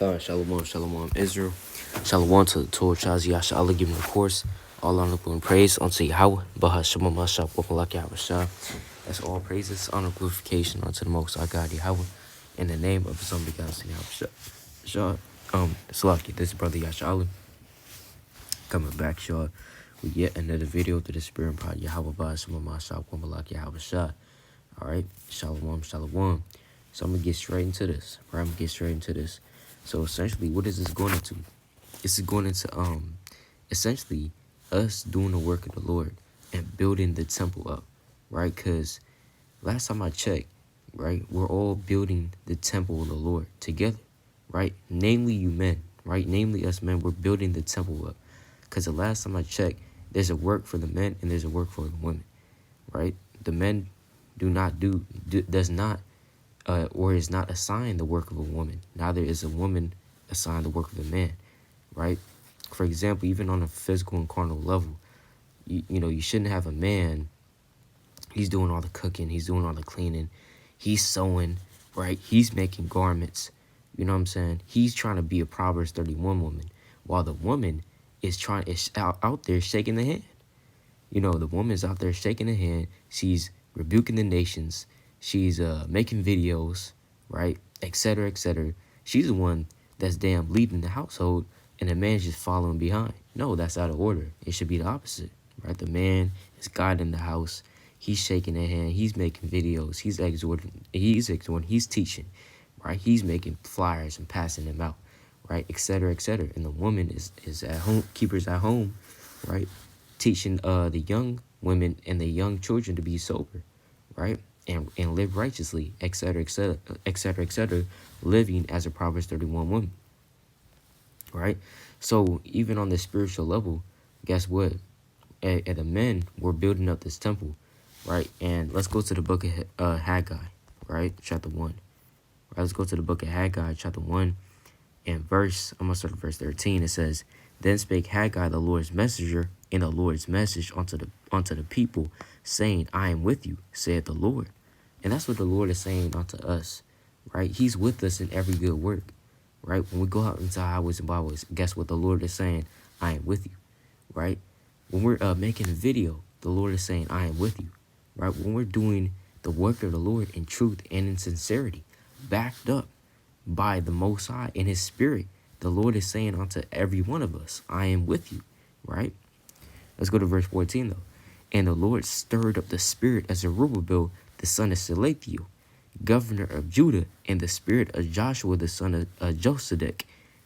Shalom, Israel. Shalom to the Torah Chazi Yasha Allah giving the course. All honor and praise unto Yahweh. Bahashama Masha Wamalak Yahweh. That's all praises, honor, glorification unto the Most High God Yahweh. In the name of His Son begotten Yahweh. Salaki, this is Brother Yasha Allah coming back, y'all, with yet another video to the Spirit Pod Yahweh Bahashama Masha Wamalak Yahweh. Alright, Shalom. So I'm gonna get straight into this. So essentially, what is this going into? This is going into essentially us doing the work of the Lord and building the temple up, right? Because last time I checked, right, we're all building the temple of the Lord together, right? Namely you men, right? Namely us men, we're building the temple up. Because the last time I checked, there's a work for the men and there's a work for the women, right? The men does not or is not assigned the work of a woman. Neither is a woman assigned the work of a man, right? For example, even on a physical and carnal level, you shouldn't have a man. He's doing all the cooking. He's doing all the cleaning. He's sewing, right? He's making garments. You know what I'm saying? He's trying to be a Proverbs 31 woman, while the woman is out there shaking the hand. The woman's out there shaking the hand. She's rebuking the nations. She's making videos, right, etc., etc. She's the one that's leading the household, and the man's just following behind. No, that's out of order. It should be the opposite, right? The man is guiding the house. He's shaking the hand. He's making videos. He's exhorting. He's teaching, right? He's making flyers and passing them out, right, etc., etc. And the woman is at home, keepers at home, right, teaching the young women and the young children to be sober, right? And live righteously, etc., living as a Proverbs 31 woman, right? So even on the spiritual level, guess what? At the men, we're building up this temple, right? And let's go to the book of Haggai, right? Chapter 1. Right, let's go to the book of Haggai, chapter 1, and I'm going to start at verse 13. It says, "Then spake Haggai the Lord's messenger in the Lord's message unto the people, saying, I am with you, saith the Lord." And that's what the Lord is saying unto us, right? He's with us in every good work, right? When we go out into highways and byways, guess what the Lord is saying? I am with you, right? When we're making a video, the Lord is saying, I am with you, right? When we're doing the work of the Lord in truth and in sincerity, backed up by the Most High in His Spirit, the Lord is saying unto every one of us, I am with you, right? Let's go to verse 14, though. "And the Lord stirred up the spirit of Zerubbabel, the son of Shealtiel, governor of Judah, and the spirit of Joshua, the son of Josedek,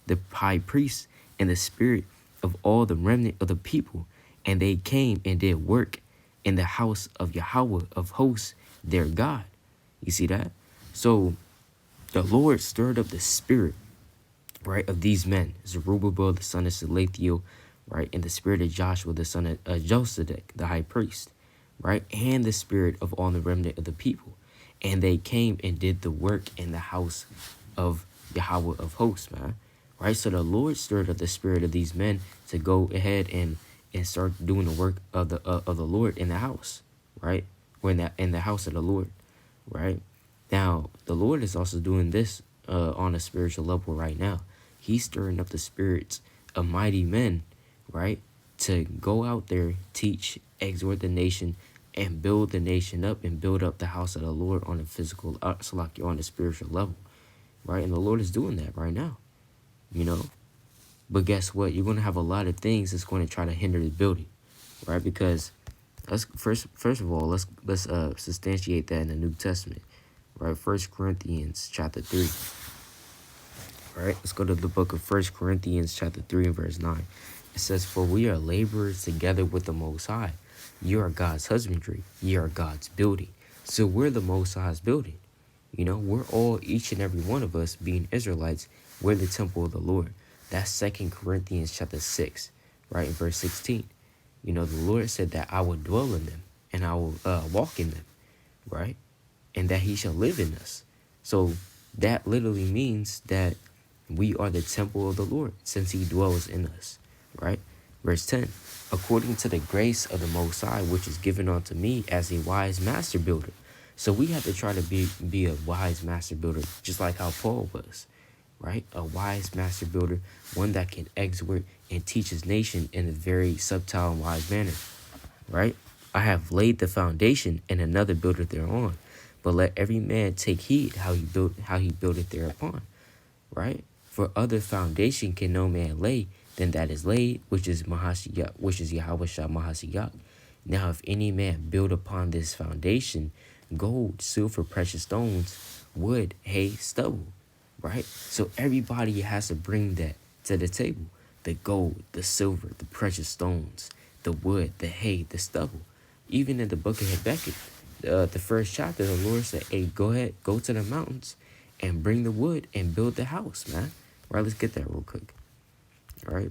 the high priest, and the spirit of all the remnant of the people. And they came and did work in the house of Yahweh of hosts, their God." You see that? So the Lord stirred up the spirit, right, of these men, Zerubbabel, the son of Shealtiel, right, and the spirit of Joshua, the son of Josedek, the high priest, right, and the spirit of all the remnant of the people. And they came and did the work in the house of Yahweh of hosts, man, right? So the Lord stirred up the spirit of these men to go ahead and start doing the work of the Lord in the house, right, or in the house of the Lord, right? Now the Lord is also doing this on a spiritual level right now. He's stirring up the spirits of mighty men, right, to go out there, teach, exhort the nation, and build the nation up and build up the house of the Lord on a physical, on a spiritual level, right? And the Lord is doing that right now, But guess what? You're going to have a lot of things that's going to try to hinder the building, right? Because first of all, let's substantiate that in the New Testament, right? 1 Corinthians chapter 3. All right, let's go to the book of 1 Corinthians chapter 3 and verse 9. It says, "For we are laborers together with the Most High. You are God's husbandry. Ye are God's building." So we're the Most High's building. We're all, each and every one of us being Israelites, we're the temple of the Lord. That's 2 Corinthians chapter 6, right, in verse 16. The Lord said that I will dwell in them and I will walk in them, right, and that He shall live in us. So that literally means that we are the temple of the Lord since He dwells in us, right? Verse 10, "According to the grace of the Most High, which is given unto me as a wise master builder." So we have to try to be a wise master builder, just like how Paul was, right? A wise master builder, one that can exhort and teach his nation in a very subtle and wise manner, right? I have laid the foundation, and another buildeth thereon. But let every man take heed how he buildeth thereupon, right? For other foundation can no man lay than that is laid, which is Mahashiach, which is Yahweh Shah Mahashiach. Now if any man build upon this foundation gold, silver, precious stones, wood, hay, stubble, right? So everybody has to bring that to the table. The gold, the silver, the precious stones, the wood, the hay, the stubble. Even in the book of Habakkuk, the first chapter, the Lord said, hey, go ahead, go to the mountains and bring the wood and build the house, man. Right, let's get that real quick. All right.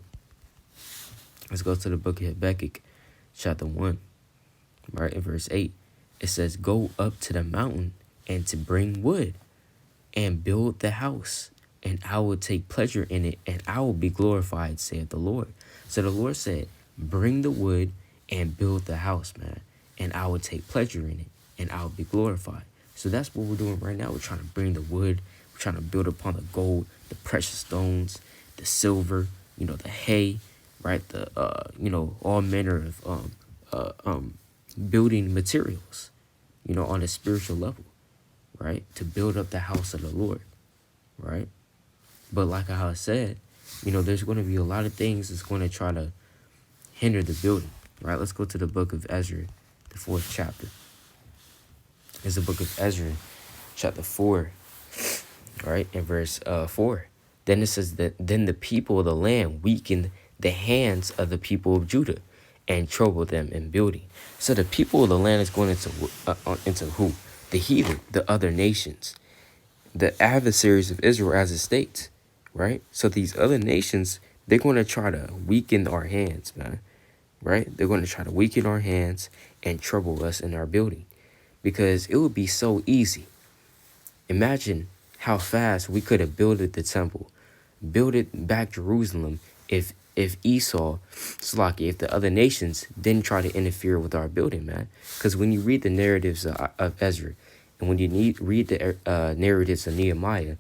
Let's go to the book of Habakkuk, chapter 1, right, in verse 8. It says, go up to the mountain and to bring wood and build the house, and I will take pleasure in it, and I will be glorified, saith the Lord. So the Lord said, bring the wood and build the house, man, and I will take pleasure in it, and I will be glorified. So that's what we're doing right now. We're trying to bring the wood. We're trying to build upon the gold, the precious stones, the silver, the hay, right? The all manner of building materials, on a spiritual level, right? To build up the house of the Lord, right? But like I said, there's going to be a lot of things that's going to try to hinder the building, right? Let's go to the book of Ezra, the 4th chapter. It's the book of Ezra, chapter 4, right? In verse 4. Then it says that then the people of the land weakened the hands of the people of Judah and troubled them in building. So the people of the land is going into who? The heathen, the other nations, the adversaries of Israel as it states, right? So these other nations, they're going to try to weaken our hands, man, right? They're going to try to weaken our hands and trouble us in our building, because it would be so easy. Imagine how fast we could have built the temple, build it back Jerusalem, if Esau, Slaki, if the other nations didn't try to interfere with our building, man. Because when you read the narratives of Ezra, and when you read the narratives of Nehemiah,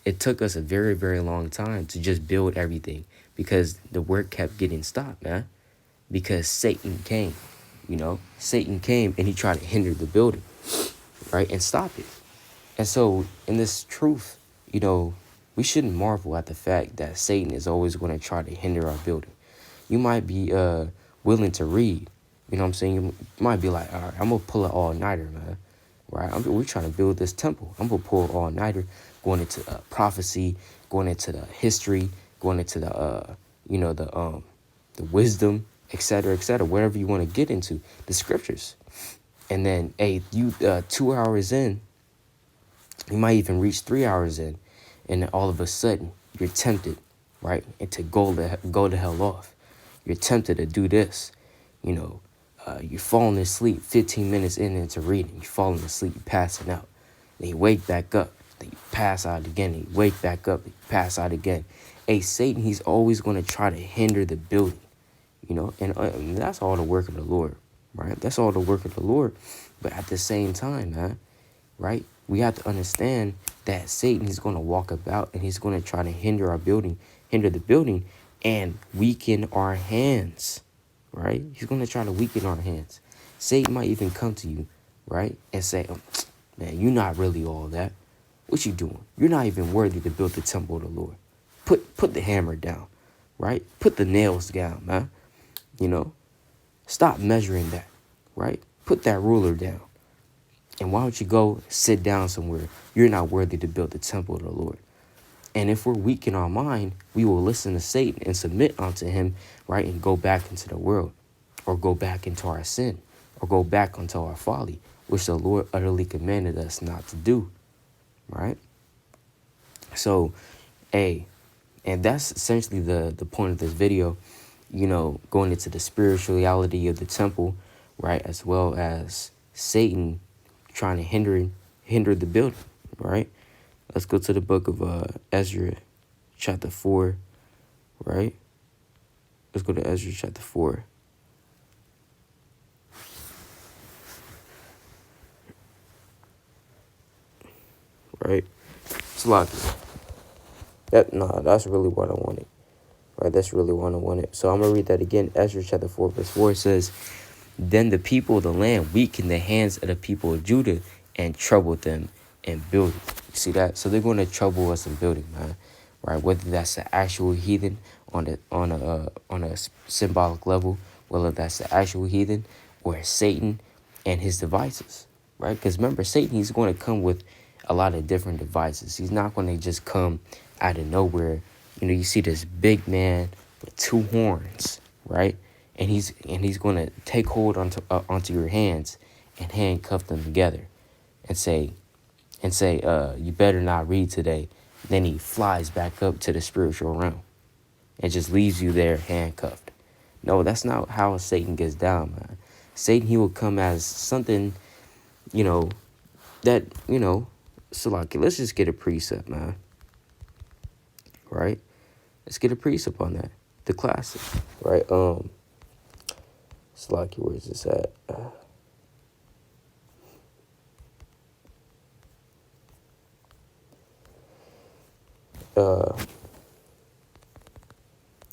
it took us a very, very long time to just build everything, because the work kept getting stopped, man. Because Satan came, Satan came and he tried to hinder the building, right, and stop it. And so in this truth, we shouldn't marvel at the fact that Satan is always going to try to hinder our building. You might be willing to read, you know what I'm saying? You might be like, all right, I'm going to pull an all-nighter, man. Right? We're trying to build this temple. I'm going to pull an all-nighter, going into prophecy, going into the history, going into the, the wisdom, etc., whatever you want to get into, the scriptures. And then, hey, you 2 hours in, you might even reach 3 hours in, and then all of a sudden you're tempted, right, and to go the hell off. You're tempted to do this, you're falling asleep 15 minutes into reading. You're falling asleep, you're passing out. Then you wake back up, then you pass out again, then you wake back up, you pass out again. Hey, Satan, he's always going to try to hinder the building, and that's all the work of the Lord, right? That's all the work of the Lord. But at the same time, man, right, we have to understand that Satan is going to walk about and he's going to try to hinder the building and weaken our hands, right? He's going to try to weaken our hands. Satan might even come to you, right, and say, man, you're not really all that. What you doing? You're not even worthy to build the temple of the Lord. Put the hammer down, right? Put the nails down, man. Stop measuring that, right? Put that ruler down. And why don't you go sit down somewhere? You're not worthy to build the temple of the Lord. And if we're weak in our mind, we will listen to Satan and submit unto him, right, and go back into the world, or go back into our sin, or go back into our folly, which the Lord utterly commanded us not to do, right? So, and that's essentially the point of this video, going into the spirituality of the temple, right, as well as Satan trying to hinder the building, right? Let's go to the book of Ezra, chapter 4, right? Let's go to Ezra, chapter 4. Right? It's a lot. That's really what I wanted. Right, that's really what I wanted. So I'm gonna read that again. Ezra chapter 4, verse 4 says, "Then the people of the land weakened the hands of the people of Judah and troubled them in building." You see that? So they're going to trouble us in building, man. Right? Whether that's the actual heathen on a symbolic level, whether that's the actual heathen or Satan and his devices. Right? Because remember, Satan, he's going to come with a lot of different devices. He's not going to just come out of nowhere. You know, you see this big man with two horns, right? And he's going to take hold onto your hands and handcuff them together, and say, you better not read today. Then he flies back up to the spiritual realm and just leaves you there handcuffed. No, that's not how Satan gets down, man. Satan, he will come as something, you know, that, so like, let's just get a precept, man. Right? Let's get a precept on that. The classic, right? Slocky, where's this at? All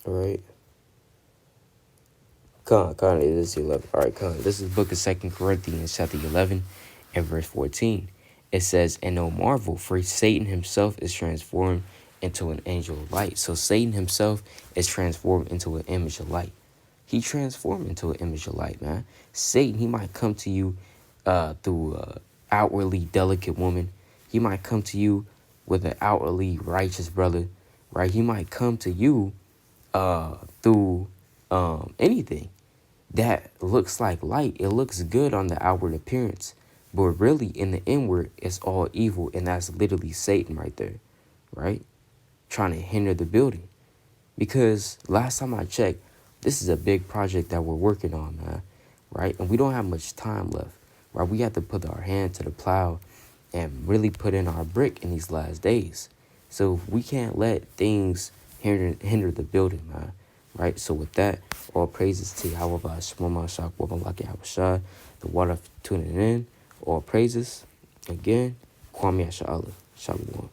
right. Con, it is 11. All right, con. This is the book of 2 Corinthians, chapter 11, and verse 14. It says, "And no marvel, for Satan himself is transformed into an angel of light." So Satan himself is transformed into an image of light. He transformed into an image of light, man. Satan, he might come to you through outwardly delicate woman. He might come to you with an outwardly righteous brother, right? He might come to you through anything that looks like light. It looks good on the outward appearance, but really in the inward, it's all evil, and that's literally Satan right there, right? Trying to hinder the building. Because last time I checked, this is a big project that we're working on, man, right? And we don't have much time left, right? We have to put our hand to the plow and really put in our brick in these last days. So we can't let things hinder the building, man, right? So with that, all praises to Yahweh Shmoma Shak Wabalaki Habashah, the water tuning in. All praises again. Kwame Asha Allah. Shalom.